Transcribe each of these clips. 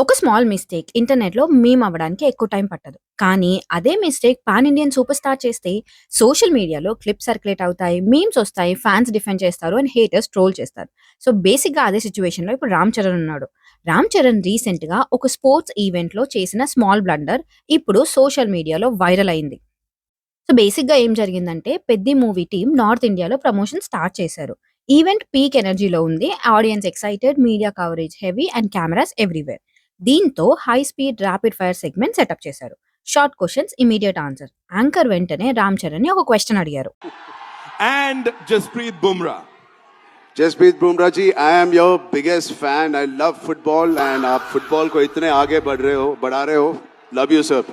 ఒక small mistake ఇంటర్నెట్‌లో meme అవ్వడానికి ఎక్కువ టైం పట్టదు. కానీ అదే mistake pan Indian super star చేస్తే సోషల్ మీడియాలో క్లిప్స్ సర్క్యులేట్ అవుతాయి, మీమ్స్ వస్తాయి, ఫ్యాన్స్ డిఫెండ్ చేస్తారు అండ్ హేటర్స్ ట్రోల్ చేస్తారు. సో బేసిక్‌గా అదే సిట్యుయేషన్‌లో ఇప్పుడు రామ్ చరణ్ ఉన్నాడు. రామ్ చరణ్ రీసెంట్‌గా ఒక స్పోర్ట్స్ ఈవెంట్‌లో చేసిన స్మాల్ బ్లండర్ ఇప్పుడు సోషల్ మీడియాలో వైరల్ అయింది. సో బేసిక్‌గా ఏం జరిగిందంటే 'పెద్ది' మూవీ టీమ్ నార్త్ ఇండియాలో ప్రమోషన్ స్టార్ట్ చేశారు. ఈవెంట్ పీక్ ఎనర్జీలో ఉంది. Audience excited, media coverage heavy and cameras everywhere. దీంతో high speed rapid fire segment setup చేశారు. Short questions, immediate answer. Anchor వెంటనే రామ్ చరణ్‌ని ఒక క్వెషన్ అడిగారు. And Jasprit Bumrah. Jasprit Bumrah ji, I am your biggest fan. I love football and आप football को इतने आगे बढ़ा रहे हो. Love you sir.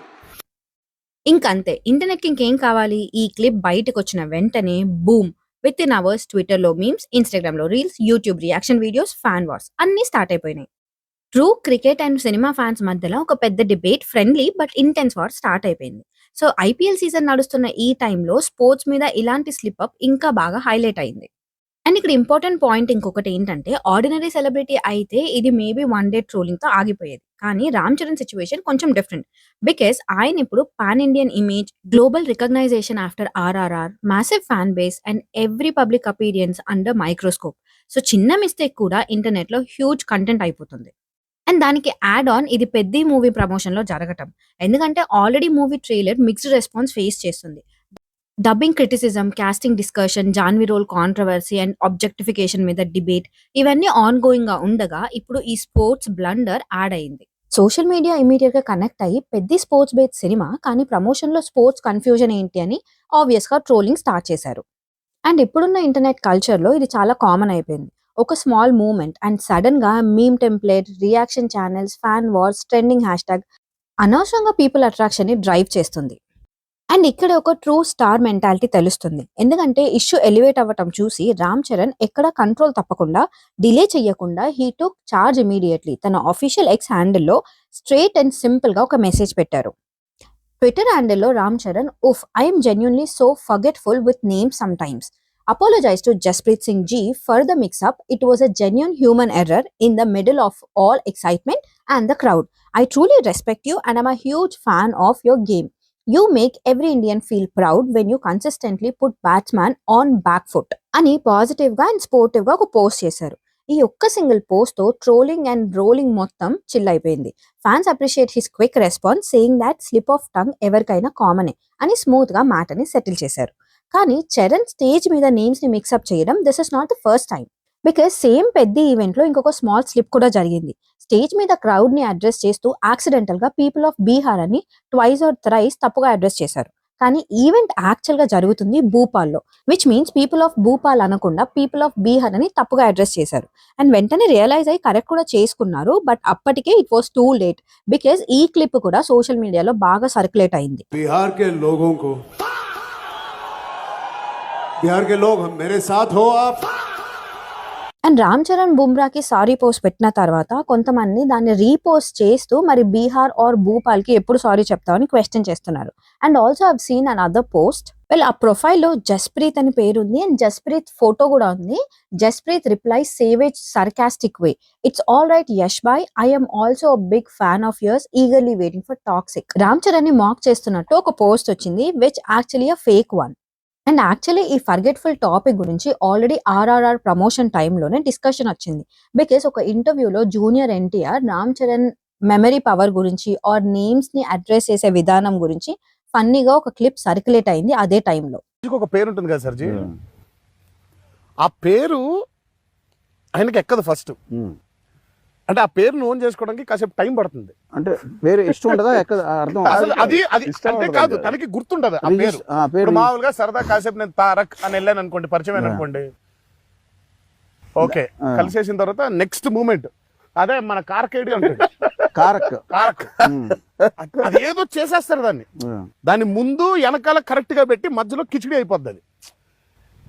ఇంకంతే. ఇంటర్నెట్‌కి ఇంకేం కావాలి? ఈ క్లిప్ బయటకొచ్చిన వెంటనే బూమ్! వితిన్ అవర్స్ ట్విట్టర్‌లో మీమ్స్, ఇన్‌స్టాగ్రామ్‌లో reels, YouTube reaction videos, fan wars అన్నీ స్టార్ట్ అయిపోయినాయి. True cricket and cinema fans మధ్యలో ఒక పెద్ద debate, friendly but intense war start అయిపోయింది. సో ఐపీఎల్ సీజన్ నడుస్తున్న ఈ టైంలో స్పోర్ట్స్ మీద ఇలాంటి స్లిప్ అప్ ఇంకా బాగా హైలైట్ అయింది. అండ్ ఇక్కడ ఇంపార్టెంట్ పాయింట్ ఇంకొకటి ఏంటంటే ఆర్డినరీ సెలబ్రిటీ అయితే ఇది మేబీ వన్ డే ట్రోలింగ్‌తో ఆగిపోయేది. కానీ రామ్ చరణ్ సిట్యుయేషన్ కొంచెం డిఫరెంట్. బికాజ్ ఆయన ఇప్పుడు pan Indian image, global recognition after RRR, massive fan base and every public appearance under microscope. So చిన్న మిస్టేక్ కూడా ఇంటర్నెట్‌లో హ్యూజ్ కంటెంట్ అయిపోతుంది. అండ్ దానికి యాడ్ ఆన్ ఇది 'పెద్ది' మూవీ ప్రమోషన్‌లో జరగటం. ఎందుకంటే already movie trailer mixed response face చేస్తుంది. Dubbing criticism, casting discussion, Janhvi role controversy and objectification మీద డిబేట్ ఇవన్నీ ఆన్‌గోయింగ్‌గా ఉండగా ఇప్పుడు ఈ స్పోర్ట్స్ బ్లండర్ యాడ్ అయింది. సోషల్ మీడియా ఇమ్మీడియేట్‌గా కనెక్ట్ అయ్యి 'పెద్ది' స్పోర్ట్స్ బేస్డ్ సినిమా కానీ ప్రమోషన్‌లో స్పోర్ట్స్ కన్‌ఫ్యూజన్ ఏంటి అని ఆబ్వియస్‌గా ట్రోలింగ్ స్టార్ట్ చేశారు. అండ్ ఇప్పుడున్న ఇంటర్నెట్ కల్చర్‌లో ఇది చాలా కామన్ అయిపోయింది. ఒక స్మాల్ మూవ్‌మెంట్ అండ్ సడెన్‌గా meme template, reaction channels, fan wars, trending hashtag అనవసరంగా పీపుల్ అట్రాక్షన్‌ని డ్రైవ్ చేస్తుంది. అండ్ ఇక్కడ ఒక ట్రూ స్టార్ మెంటాలిటీ తెలుస్తుంది. ఎందుకంటే ఇష్యూ ఎలివేట్ అవ్వటం చూసి రామ్ చరణ్ ఎక్కడ కంట్రోల్ తప్పకుండా, డిలే చెయ్యకుండా హీ టుక్ చార్జ్ ఇమ్మీడియేట్‌లీ. తన ఆఫీషియల్ ఎక్స్ హ్యాండిల్‌లో స్ట్రెయిట్ అండ్ సింపుల్‌గా ఒక మెసేజ్ పెట్టారు. ట్విట్టర్ హ్యాండిల్‌లో Ram Charan, "oof! I am genuinely so forgetful with names sometimes. Apologize to Jasprit Singh ji for the mix-up. It was a genuine human error in the middle of all excitement and the crowd. I truly respect you and I'm a huge fan of your game. You make every Indian feel proud when you consistently put batsman on back foot." అని పాజిటివ్‌గా and స్పోర్టివ్‌గా ఒక post చేశారు. ఈ ఒక్క single పోస్ట్‌తో trolling and rolling మొత్తం chill అయిపోయింది. Fans appreciate his quick response, saying that slip of tongue ఎవరికైనా కామనే అని స్మూత్‌గా మ్యాటర్‌ని సెటిల్ చేశారు. కానీ చరణ్ స్టేజ్ మీద నేమ్స్ ని మిక్సప్ చేయడం this is not the first time. Because same 'Peddi' event లో ఇంకొక స్మాల్ స్లిప్ కూడా జరిగింది. స్టేజ్ మీద క్రౌడ్ ని అడ్రస్ చేస్తూ యాక్సిడెంటల్ గా పీపుల్ ఆఫ్ బీహార్ అని ట్వైస్ ఆర్ థ్రైస్ తప్పుగా అడ్రస్ చేశారు. కానీ ఈవెంట్ యాక్చువల్ గా జరుగుతుంది భూపాల్లో, which means people of Bhopal అనకుండా పీపుల్ ఆఫ్ బీహార్ అని తప్పుగా అడ్రస్ చేశారు. అండ్ వెంటనే రియలైజ్ అయ్యి కరెక్ట్ కూడా చేసుకున్నారు. బట్ అప్పటికే it was too late. Because ఈ క్లిప్ కూడా సోషల్ మీడియాలో బాగా సర్క్యులేట్ అయింది. बिहार के लोग मेरे साथ हो आप. అండ్ రామ్ చరణ్ బుమ్రాకి సారీ పోస్ట్ పెట్టిన తర్వాత కొంతమంది దాన్ని రీపోస్ట్ చేస్తూ మరి బీహార్ ఆర్ భూపాల్కి ఎప్పుడు సారీ చెప్తామని క్వశ్చన్ చేస్తున్నారు. And also have seen an other post. Well ఆ ప్రొఫైల్లో జస్ప్రీత్ అని పేరు ఉంది అండ్ జస్ప్రీత్ ఫోటో కూడా ఉంది. Jasprit replies savage sarcastic way, "it's all right Yash boy, I am also a big fan of yours, eagerly waiting for Toxic." Ram Charan ని మాక్ చేస్తున్నట్టు ఒక పోస్ట్ వచ్చింది, which actually a fake one. And actually ఈ ఫర్గెట్ఫుల్ టాపిక్ గురించి already RRR promotion టైంలోనే discussion వచ్చింది. Because ఒక ఇంటర్వ్యూలో junior NTR Ram Charan memory power గురించి ఆర్ నేమ్స్ ని అడ్రస్ చేసే విధానం గురించి ఫన్నీగా ఒక క్లిప్ సర్క్యులేట్ అయింది అదే టైంలో. ఒక పేరు ఉంటుంది కదా సార్జీ, ఆ పేరు ఆయనకి ఎక్కదు ఫస్ట్. అంటే ఆ పేరును ఓన్ చేసుకోవడానికి కాసేపు టైం పడుతుంది. అంటే పేరు ఇష్టం ఉండదా ఎక్కడ అర్థం అది అంటే కాదు, తనకి గుర్తుండదు ఆ పేరు. మామూలుగా సరదా కాసేపు నేను తారక్ అని వెళ్ళాను అనుకోండి, పరిచయం అనుకోండి, ఓకే, కలిసేసిన తర్వాత నెక్స్ట్ మూమెంట్ అదే మన కార్కేడి ఉంటుంది, కారక్ అది ఏదో చేసేస్తారు దాన్ని. దాని ముందు వెనకాల కరెక్ట్ గా పెట్టి మధ్యలో కిచిడి అయిపోద్ది. అది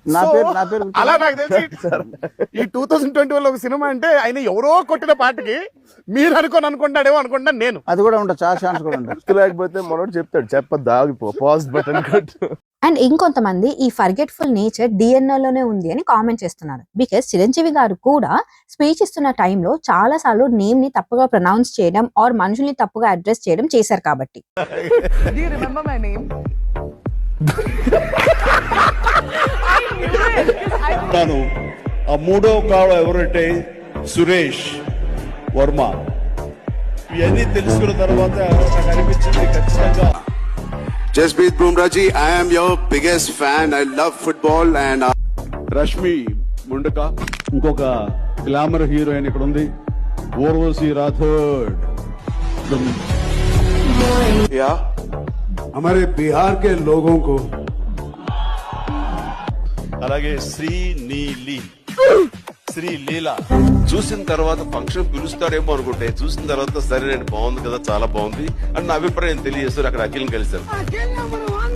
నా So, పేరు గుర్తు- అలా నాకు తెలిసి ఈ 2021 ఒక సినిమా అంటే ఆయన ఎవరో కొట్టిన పాటకి మీరు అనుకుంటాడేమో అనుకుంటా నేను. అది కూడా ఉంటుంది, చాలా ఛాన్స్ కూడా ఉంటుంది. లేకపోతే మనోడు చెప్తాడు చెప్పద్దు ఆగిపో పాజ్ బటన్ కొట్టు. అండ్ ఇంకొంతమంది ఈ ఫర్గెట్ఫుల్ నేచర్ డిఎన్ఏలోనే ఉంది అని కామెంట్ చేస్తున్నారు. బికాస్ చిరంజీవి గారు కూడా స్పీచ్ ఇస్తున్న టైంలో చాలా సార్లు నేమ్ ని తప్పుగా ప్రొనౌన్స్ చేయడం ఆర్ మనుషుల్ని తప్పుగా అడ్రస్ చేయడం చేశారు కాబట్టి. Do you remember my name? తాను ఆ మూడో కావ ఎవరంటే సురేష్ వర్మ. ఇవన్నీ తెలుసుకున్న తర్వాత నాకు అనిపించింది ఖచ్చితంగా Jasprit Bumrah ji, I am your biggest fan. I love football and Rashmi Mundaka, ఇంకొక గ్లామర్ హీరోయిన్ ఇక్కడ ఉంది, ఊర్వశి రాథోడ్. yeah, हमारे बिहार के लोगों को అలాగే శ్రీ లీలా చూసిన తర్వాత ఫంక్షన్ పిలుస్తాడేమో అనుకుంటే చూసిన తర్వాత సరే నేను బాగుంది కదా చాలా బాగుంది అని నా అభిప్రాయం తెలియజేస్తారు. అక్కడ అఖిల్ని కలిశారు.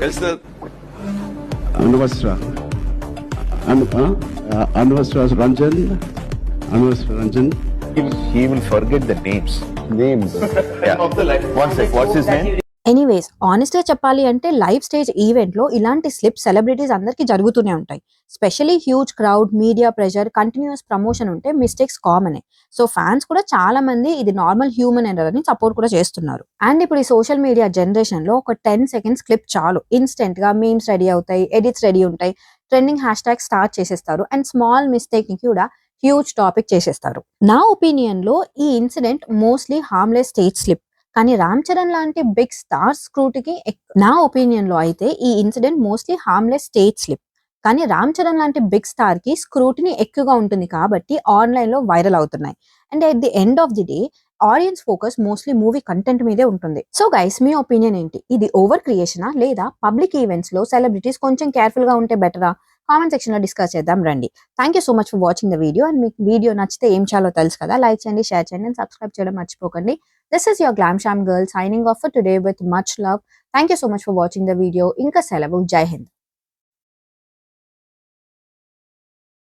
కలిసిన అనవసర Ranjan He will forget the names. Yeah. One sec. What's his name? Anyways honest గా చెప్పాలి అంటే లైవ్ స్టేజ్ ఈవెంట్ లో ఇలాంటి స్లిప్ సెలబ్రిటీస్ అందరికీ జరుగుతూనే ఉంటాయి. Especially huge crowd, media pressure, continuous promotion ఉంటే మిస్టేక్స్ కామనే. సో ఫ్యాన్స్ కూడా చాలా మంది ఇది నార్మల్ హ్యూమన్ ఎర్రర్ అని సపోర్ట్ కూడా చేస్తున్నారు. అండ్ ఇప్పుడు ఈ సోషల్ మీడియా జనరేషన్ లో ఒక 10 seconds క్లిప్ చాలు, ఇన్స్టెంట్ గా మీమ్స్ రెడీ అవుతాయి, ఎడిట్స్ రెడీ ఉంటాయి, ట్రెండింగ్ హ్యాష్ ట్యాగ్ స్టార్ట్ చేసేస్తారు అండ్ స్మాల్ మిస్టేక్ ని కూడా హ్యూజ్ టాపిక్ చేసేస్తారు. నా ఒపీనియన్ లో ఈ incident mostly harmless stage slip. కానీ రామ్ చరణ్ లాంటి బిగ్ స్టార్ స్క్రూటీకి నా ఒపీనియన్ లో అయితే ఈ incident mostly harmless stage slip. కానీ రామ్ చరణ్ లాంటి బిగ్ స్టార్ కి స్క్రూటినీ ఎక్కువగా ఉంటుంది కాబట్టి ఆన్లైన్ లో వైరల్ అవుతున్నాయి. And at the end of the day audience focus mostly movie content మీదే ఉంటుంది. సో గైస్, మీ ఒపీనియన్ ఏంటి? ఇది ఓవర్ క్రియేషనా లేదా పబ్లిక్ ఈవెంట్స్ లో సెలబ్రిటీస్ కొంచెం కేర్ఫుల్ గా ఉంటే బెటరా? కామెంట్ సెక్షన్ లో డిస్కస్ చేద్దాం రండి. Thank you so much for watching the video. And మీకు వీడియో నచ్చితే ఏం చేయాలో తెలుసు కదా, లైక్ చేయండి, షేర్ చేయండి అండ్ సబ్స్క్రైబ్ చేయడం మర్చిపోకండి. This is your Glam Sham girl signing off for today with much love. Thank you so much for watching the video. Inka selavu. Jai Hind.